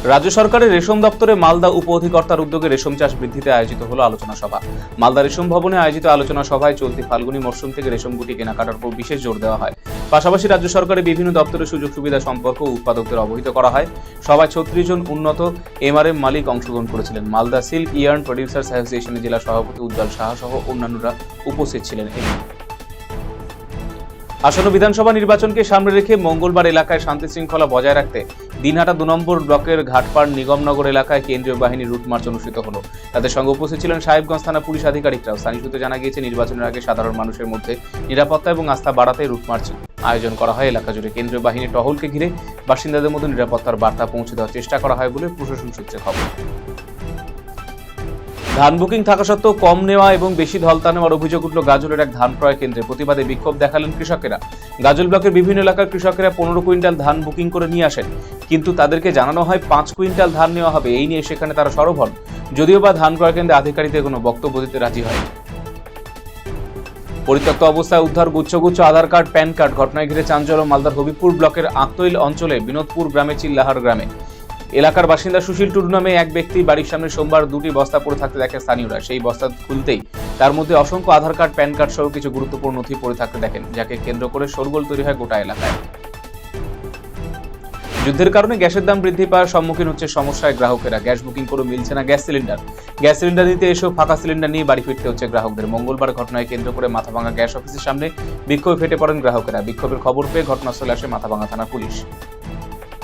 রাজ্য সরকারের রেশম দপ্তরে মালদা উপ অধিকর্তার উদ্যোগে রেশম চাষ বৃদ্ধিতে আয়োজিত হলো আলোচনা সভা। মালদা রেশম ভবনে আয়োজিত আলোচনা সভায় চলতি ফাল্গুনী মরশুম থেকে রেশম গুটি কেনাকাটার উপর বিশেষ জোর দেওয়া হয়। পাশাপাশি রাজ্য সরকারের বিভিন্ন দপ্তরের সুযোগ সুবিধা সম্পর্কে উৎপাদকদের অবহিত করা হয়। সভায় 36 জন উন্নত এমআরএম মালিক অংশগ্রহণ করেছিলেন। মালদা সিল্ক ইয়ার্ন প্রডিউসার্স অ্যাসোসিয়েশনের জেলা সভাপতি উজ্জ্বল সাহা সহ অন্যান্যরা উপস্থিত ছিলেন। আসন্ন বিধানসভা নির্বাচনকে সামনে রেখে মঙ্গলবার এলাকায় শান্তি শৃঙ্খলা বজায় রাখতে দিনহাটা 2 নম্বর ব্লকের ঘাটপাড় নিগমনগর এলাকায় কেন্দ্রীয় বাহিনীর রুট মার্চ অনুষ্ঠিত হলো। তাদের সঙ্গে উপস্থিত ছিলেন সাহেবগঞ্জ থানা পুলিশ আধিকারিকরাও। স্থানীয় সূত্রে জানা গিয়েছে, নির্বাচনের আগে সাধারণ মানুষের মধ্যে নিরাপত্তা এবং আস্থা বাড়াতে রুট মার্চ আয়োজন করা হয়। এলাকা জুড়ে কেন্দ্রীয় বাহিনীর টহলকে ঘিরে বাসিন্দাদের মধ্যে নিরাপত্তার বার্তা পৌঁছে দেওয়ার চেষ্টা করা হয় বলে প্রশাসন সূত্রে খবর। ধান বুকিং থাকা সত্ত্বেও কম নেওয়া এবং বেশি ধলতা নেওয়ার অভিযোগ উঠল গাজলের এক ধান ক্রয় কেন্দ্রে। প্রতিবাদে বিক্ষোভ দেখালেন কৃষকেরা। গাজল ব্লকের বিভিন্ন এলাকার কৃষকেরা 15 কুইন্টাল ধান বুকিং করে নিয়ে আসেন, কিন্তু তাদেরকে জানানো হয় 5 কুইন্টাল ধান নেওয়া হবে। এই নিয়ে সেখানে তারা সরব হন, যদিও বা ধান ক্রয় কেন্দ্রে আধিকারিকদের কোনো বক্তব্য দিতে রাজি হয়। পরিত্যক্ত অবস্থায় উদ্ধার গুচ্ছ আধার কার্ড, প্যান কার্ড। ঘটনায় ঘিরে চাঞ্চল্য মালদার হবিবপুর ব্লকের আক্তইল অঞ্চলে বিনোদপুর গ্রামে চিল্লাহার গ্রামে। এলাকার বাসিন্দা সুশীল টুডু নামে এক ব্যক্তি বাড়ির সামনে সোমবার 2টি বস্তা পড়ে থাকতে দেখে স্থানীয়রা। সেই বস্তা খুলতেই তার মধ্যে অসংখ্য আধার কার্ড, প্যান কার্ড সহ কিছু গুরুত্বপূর্ণ নথি পড়ে থাকতে দেখেন, যাকে কেন্দ্র করে শোরগোল তৈরি হয় গোটা এলাকায়। যুদ্ধের কারণে গ্যাসের দাম বৃদ্ধি পাওয়ার সম্মুখীন হচ্ছে সমস্যায় গ্রাহকেরা। গ্যাস বুকিং করে মিলছে না গ্যাস সিলিন্ডার নিতে এসেও ফাঁকা সিলিন্ডার নিয়ে বাড়ি ফিরতে হচ্ছে গ্রাহকদের। মঙ্গলবার ঘটনায় কেন্দ্র করে মাথাভাঙা গ্যাস অফিসের সামনে বিক্ষোভে ফেটে পড়েন গ্রাহকেরা। বিক্ষোভের খবর পেয়ে ঘটনাস্থলে আসে মাথাভাঙা থানা পুলিশ।